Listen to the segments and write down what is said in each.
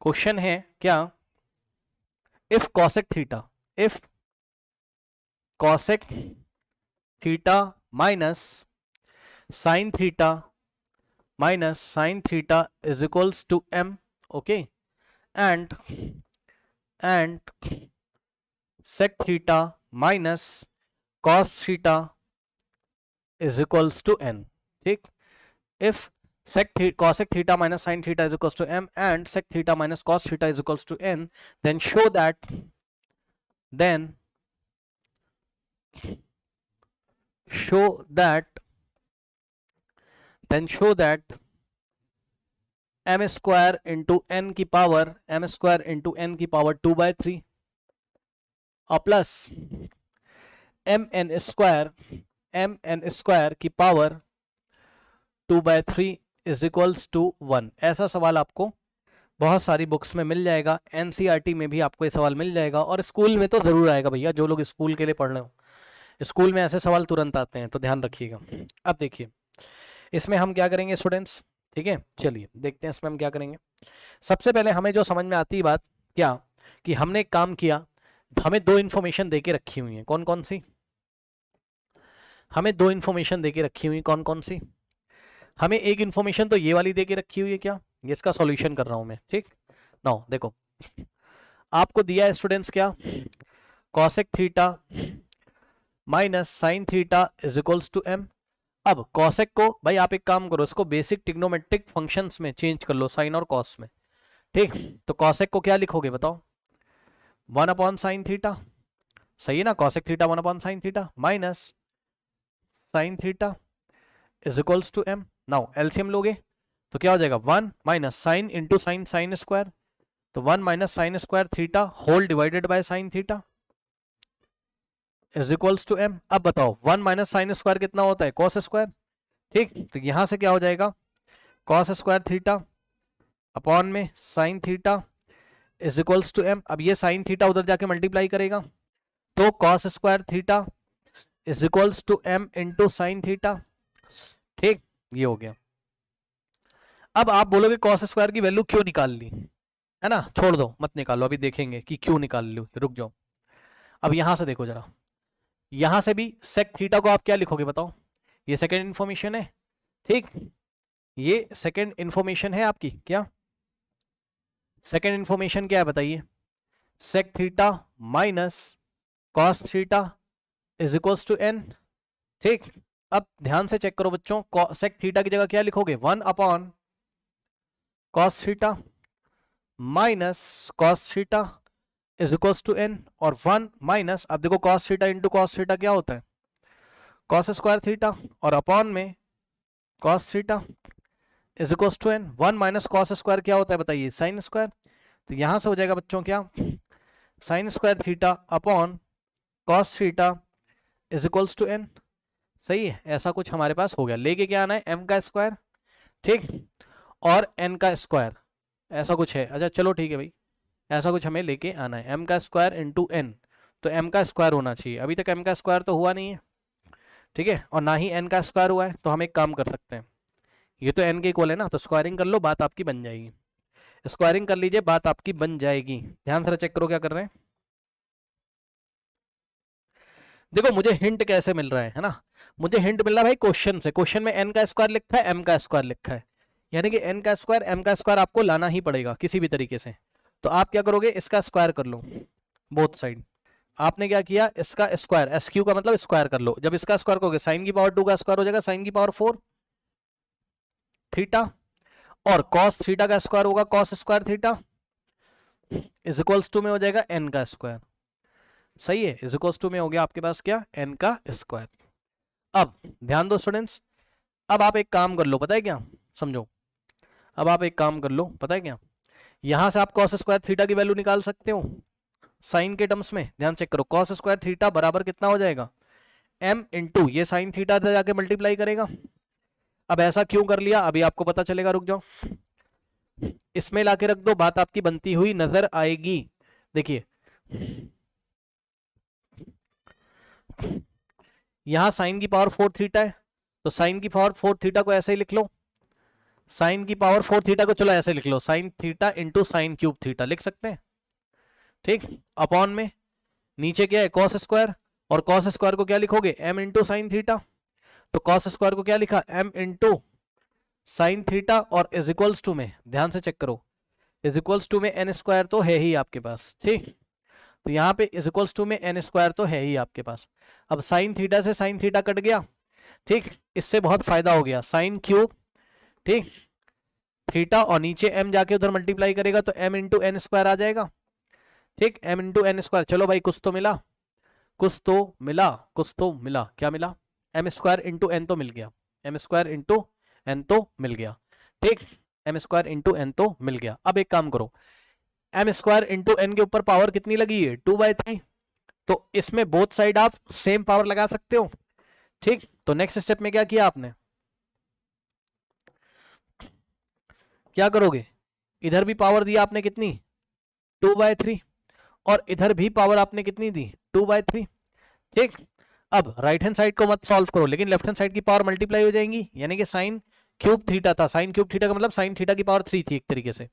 Question है क्या, if cosec theta minus sine theta is equals to m, okay, and sec theta minus cos theta is equals to n, ठीक। if cosec theta minus sin theta is equals to m and sec theta minus cos theta is equals to n, then show that m square into n की power 2/3 और plus mn square की power 2/3 is equals to 1। ऐसा सवाल आपको बहुत सारी books में मिल जाएगा, एनसीईआरटी में भी आपको ये सवाल मिल जाएगा, और स्कूल में तो ज़रूर आएगा भैया। जो लोग स्कूल के लिए पढ़ रहे हो, स्कूल में ऐसे सवाल तुरंत आते हैं, तो ध्यान रखिएगा। अब देखिए इसमें हम क्या करेंगे स्टूडेंट्स, ठीक है, चलिए देखते हैं इसमें हम क्या करेंगे। सबसे पहले हमें जो समझ में आती है बात क्या, कि हमने एक काम किया, हमें दो इन्फॉर्मेशन दे के रखी हुई है। कौन कौन सी? हमें दो इन्फॉर्मेशन दे के रखी हुई, कौन कौन सी? हमें एक इन्फॉर्मेशन तो ये वाली दे के रखी हुई है, क्या, ये इसका सॉल्यूशन कर रहा हूं मैं, ठीक। नाउ देखो आपको दिया है स्टूडेंट्स क्या, cosec theta minus sine theta is equals to m। अब कॉसेक को भाई आप एक काम करो, इसको बेसिक ट्रिग्नोमेट्रिक फंक्शंस में चेंज कर लो, साइन और कॉस में, ठीक। तो कॉसेक को क्या लिखोगे बताओ, 1/sin थीटा, सही है ना, cosec theta 1/sin theta minus sine theta is equals to m। Now LCM लोगे तो क्या हो जाएगा, 1 minus sine into sine square, तो 1 minus sine square theta whole divided by sine theta is equals to m। अब बताओ 1 minus sine square कितना होता है, कॉस स्क्वायर, ठीक। तो यहां से क्या हो जाएगा, कॉस स्क्वायर थीटा अपॉन में sine theta is equals to m। अब ये साइन थीटा उधर जाके मल्टीप्लाई करेगा, तो cos square theta is equals to m into sine theta, ठीक, ये हो गया। अब आप बोलोगे कॉस स्क्वायर की वैल्यू क्यों निकाल ली, है ना, छोड़ दो मत निकालो, अभी देखेंगे कि क्यों निकाल लो, रुक जाओ। अब यहां से देखो जरा, यहां से भी सेक थीटा को आप क्या लिखोगे बताओ, ये सेकेंड इंफॉर्मेशन है, ठीक, ये सेकेंड इंफॉर्मेशन है आपकी, क्या सेकेंड इंफॉर्मेशन क्या है बताइए, sec theta minus cos theta is equals to n, ठीक। अब ध्यान से चेक करो बच्चों, सेक थीटा की जगह क्या लिखोगे, 1 upon cos theta minus cos theta is equals to n, और 1 माइनस, अब देखो cos theta into cos theta क्या होता है, कॉस स्क्वायर थीटा, और अपॉन में cos theta is equals to n। 1 minus cos square क्या होता है बताइए, साइन स्क्वायर। तो यहां से हो जाएगा बच्चों क्या, sine square theta upon cos theta is equals to n, सही है। ऐसा कुछ हमारे पास हो गया, लेके क्या आना है, m का स्क्वायर, ठीक, और n का स्क्वायर, ऐसा कुछ है। अच्छा चलो ठीक है भाई, ऐसा कुछ हमें लेके आना है, m का स्क्वायर इंटू n, तो m का स्क्वायर होना चाहिए। अभी तक m का स्क्वायर तो हुआ नहीं है, ठीक है, और ना ही n का स्क्वायर हुआ है, तो हम एक काम कर सकते हैं, ये तो n के इक्वल है ना, तो स्क्वायरिंग कर लो, बात आपकी बन जाएगी। स्क्वायरिंग कर लीजिए, बात आपकी बन जाएगी। ध्यान से चेक करो क्या कर रहे हैं, देखो मुझे हिंट कैसे मिल रहा है ना, मुझे हिंट मिल रहा है भाई क्वेश्चन से। क्वेश्चन में n का स्क्वायर लिखा है, m का स्क्वायर लिखा है, यानी कि n का स्क्वायर m का स्क्वायर आपको लाना ही पड़ेगा किसी भी तरीके से। तो आप क्या करोगे, इसका स्क्वायर कर लो बोथ साइड। आपने क्या किया, इसका स्क्वायर, एस क्यू का मतलब स्क्वायर कर लो। जब इसका स्क्वायर करोगे साइन की पावर 2 का स्क्वायर हो जाएगा साइन की पावर 4 थीटा, और कॉस थीटा का स्क्वायर होगा cos square theta is equals to में हो जाएगा n का स्क्वायर, सही है, इज इक्वल्स टू में हो गया आपके पास क्या, n का स्क्वायर। अब ध्यान दो स्टूडेंट्स, अब आप एक काम कर लो, पता है क्या, समझो, अब आप एक काम कर लो, पता है क्या, यहां से आप कॉस स्क्वायर थीटा की वैल्यू निकाल सकते हो साइन के टर्म्स में। ध्यान चेक करो, कॉस स्क्वायर थीटा बराबर कितना हो जाएगा, m इंटू ये साइन थीटा जाके मल्टीप्लाई करेगा। अब ऐसा क्यों कर लिया अभी आपको पता चलेगा, रुक जाओ, इसमें लाके रख दो, बात आपकी बनती हुई नजर आएगी। देखिए यहां साइन की पावर 4 थीटा है, तो साइन की पावर 4 थीटा को ऐसे ही लिख लो, साइन की पावर 4 थीटा को चलो ऐसे लिख लो, sine theta into sine cube theta लिख सकते हैं, ठीक। अपॉन में नीचे क्या है कॉस स्क्वायर, और कॉस स्क्वायर को क्या लिखोगे m इंटू साइन थीटा, तो कॉस स्क्वायर को क्या लिखा m इंटू साइन थीटा, और इज इक्वल्स टू में ध्यान से चेक करो, इज इक्वल्स टू में n स्क्वायर तो है ही आपके पास, ठीक। तो यहाँ पे इज इक्वल्स टू में n स्क्वायर तो है ही आपके पास। अब साइन थीटा से साइन थीटा कट गया, ठीक, इससे बहुत फायदा हो गया, साइन क्यूब, ठीक, थीटा, और नीचे m जाके उधर मल्टीप्लाई करेगा तो m इंटू एन स्क्वायर आ जाएगा, ठीक, m इंटू एन स्क्वायर। चलो भाई कुछ तो मिला, कुछ तो मिला, कुछ तो मिला, क्या मिला, एम स्क्वायर इंटू एन तो मिल गया, एम स्क्वायर इंटू एन तो मिल गया, ठीक, एम स्क्वायर इंटू एन तो मिल गया। अब एक काम करो, एम स्क्वायर इंटू एन के ऊपर पावर कितनी लगी है 2/3, तो इसमें बोथ साइड आप सेम पावर लगा सकते हो, ठीक। तो नेक्स्ट स्टेप में क्या किया आपने, क्या करोगे, इधर भी पावर दिया आपने कितनी 2/3, और इधर भी पावर आपने कितनी दी 2/3, ठीक। अब राइट हैंड साइड को मत सॉल्व करो, लेकिन लेफ्ट हैंड साइड की पावर मल्टीप्लाई हो जाएंगी, यानी कि साइन क्यूब थीटा था, साइन क्यूब थीटा का मतलब साइन थीटा की पावर 3 थी एक तरीके से,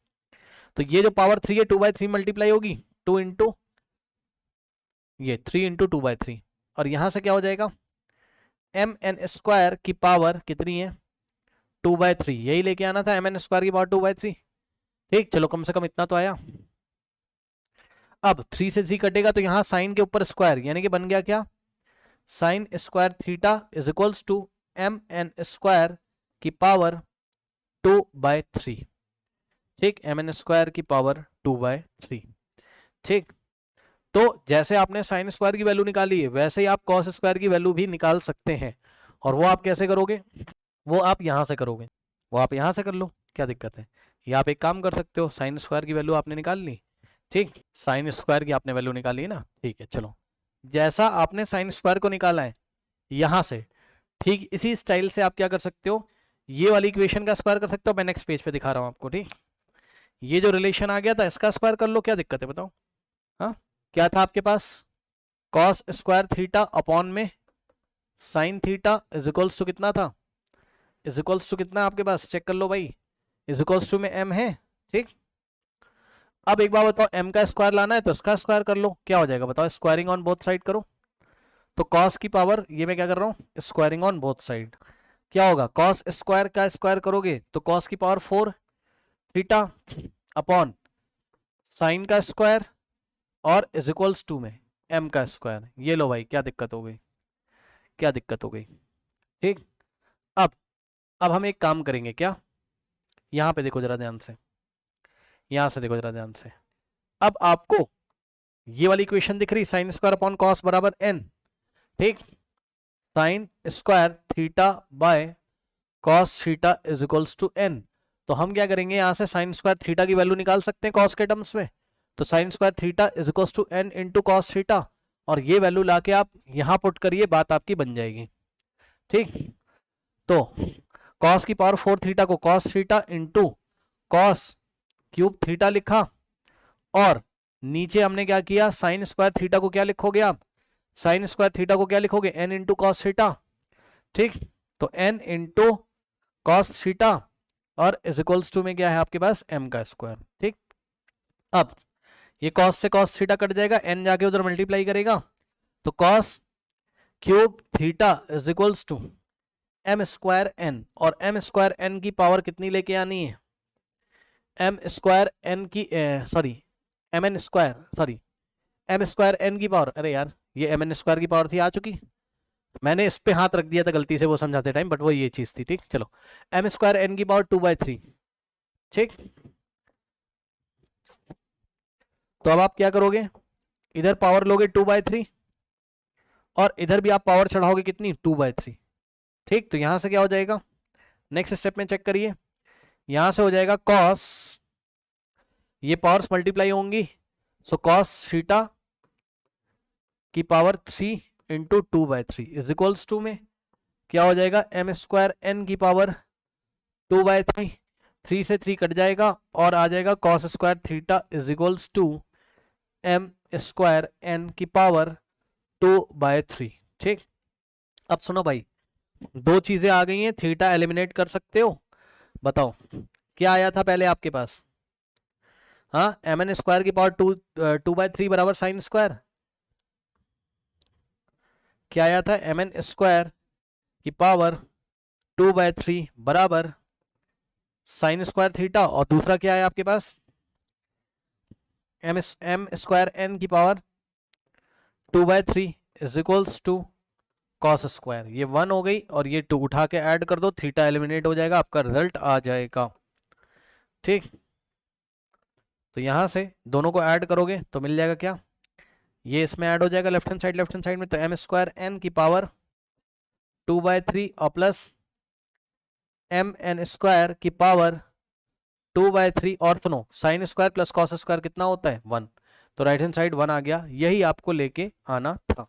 तो ये जो पावर 3 है 2/3 मल्टीप्लाई होगी, 2 इंटू ये 3 इंटू 2/3, और यहां से क्या हो जाएगा एम एन स्क्वायर की पावर कितनी है 2/3, यही लेके आना था एम एन स्क्वायर की पावर 2/3, ठीक। चलो कम से कम इतना तो आया। अब 3 से 3 कटेगा तो यहां साइन के ऊपर स्क्वायर, यानी कि बन गया क्या sine square theta is equals to m n square की पावर 2/3, ठीक, एम एन स्क्वायर की पावर 2/3, ठीक। तो जैसे आपने साइन स्क्वायर की वैल्यू निकाली है वैसे ही आप कॉस स्क्वायर की वैल्यू भी निकाल सकते हैं, और वो आप कैसे करोगे, वो आप यहां से करोगे, वो आप यहां से कर लो, क्या दिक्कत है। ये आप एक काम कर सकते हो, साइन स्क्वायर की वैल्यू आपने निकाल ली, ठीक, साइन स्क्वायर की आपने वैल्यू निकाली है ना, ठीक है। चलो जैसा आपने साइन स्क्वायर को निकाला है यहां से, ठीक इसी स्टाइल से आप क्या कर सकते हो, ये वाली इक्वेशन का स्क्वायर कर सकते हो। मैं नेक्स्ट पेज पे दिखा रहा हूं आपको, ठीक। ये जो रिलेशन आ गया था इसका स्क्वायर कर लो, क्या दिक्कत है बताओ। हाँ, क्या था आपके पास कॉस स्क्वायर थीटा अपॉन में sine theta is equals to कितना था, इज इक्वल्स टू कितना आपके पास, चेक कर लो भाई, इज इक्वल्स टू में m है, ठीक। अब एक बार बताओ m का स्क्वायर लाना है तो इसका स्क्वायर कर लो, क्या हो जाएगा बताओ, स्क्वायरिंग ऑन बोथ साइड करो, तो कॉस की पावर, ये मैं क्या कर रहा हूँ स्क्वायरिंग ऑन बोथ साइड, क्या होगा कॉस स्क्वायर का स्क्वायर करोगे तो कॉस की पावर 4 थीटा अपॉन साइन का स्क्वायर और इज इक्वल्स टू में m का स्क्वायर। ये लो भाई, क्या दिक्कत हो गई, क्या दिक्कत हो गई, ठीक। अब हम एक काम करेंगे, क्या, यहां पे देखो जरा ध्यान से, यहां से देखो जरा ध्यान से, अब आपको ये वाली इक्वेशन दिख रही, साइन स्क्वायर अपॉन कॉस बराबर n, ठीक, sine square theta by cos theta is equals to n। तो हम क्या करेंगे, यहां से साइन स्क्वायर थीटा की वैल्यू निकाल सकते हैं कॉस के टर्म्स में, तो sine square theta is equals to n into cos theta, और ये वैल्यू लाके आप यहां पुट करिए, बात आपकी बन जाएगी, ठीक। तो कॉस की पावर 4 थीटा को cos theta into cos cube theta लिखा, और नीचे हमने क्या किया साइन स्क्वायर थीटा को क्या लिखोगे आप, साइन स्क्वायर थीटा को क्या लिखोगे n इंटू कॉस थीटा, ठीक। तो n इंटू कॉस थीटा, और इज इक्वल्स टू में क्या है आपके पास m का स्क्वायर, ठीक। अब ये कॉस से कॉस थीटा कट जाएगा, n जाके उधर मल्टीप्लाई करेगा, तो cos cube theta is equals to m square n, और m स्क्वायर n की पावर कितनी लेके आनी है, m स्क्वायर n की sorry mn square, sorry m square n की पावर, अरे यार ये mn स्क्वायर की पावर थी आ चुकी, मैंने इस पे हाथ रख दिया था गलती से वो समझाते टाइम, बट वो ये चीज थी, ठीक। चलो m स्क्वायर n की पावर 2/3, ठीक। तो अब आप क्या करोगे, इधर पावर लोगे 2/3 और इधर भी आप पावर चढ़ाओगे कितनी 2/3, ठीक। तो यहां से क्या हो जाएगा, नेक्स्ट स्टेप में चेक करिए, यहां से हो जाएगा कॉस, ये पावर्स मल्टीप्लाई होंगी, सो कॉस थीटा की power 3 into 2/3 is equals to में क्या हो जाएगा m स्क्वायर n की पावर 2/3, 3 से 3 कट जाएगा और आ जाएगा cos square theta is equals to m square n की पावर 2/3, ठीक। अब सुनो भाई, दो चीजें आ गई हैं, थीटा एलिमिनेट कर सकते हो, बताओ क्या आया था पहले आपके पास? हाँ, mn स्क्वायर की पावर 2/3 बराबर साइन स्क्वायर। क्या आया था? mn स्क्वायर की पावर 2/3 बराबर साइन स्क्वायर थीटा। और दूसरा क्या है आपके पास? एम स्क्वायर n की power 2/3 is equals to cos square. ये 1 हो गई और ये 2 उठा के ऐड कर दो, थीटा एलिमिनेट हो जाएगा, आपका रिजल्ट आ जाएगा। ठीक, तो यहां से दोनों को ऐड करोगे तो मिल जाएगा क्या? ये इसमें ऐड हो जाएगा लेफ्ट हैंड साइड में, तो एम स्क्वायर n की पावर 2/3 और प्लस एम एन स्क्वायर की पावर 2/3 और सुनो sine square plus cos square कितना होता है? 1। तो राइट हैंड साइड 1 आ गया, यही आपको लेके आना था।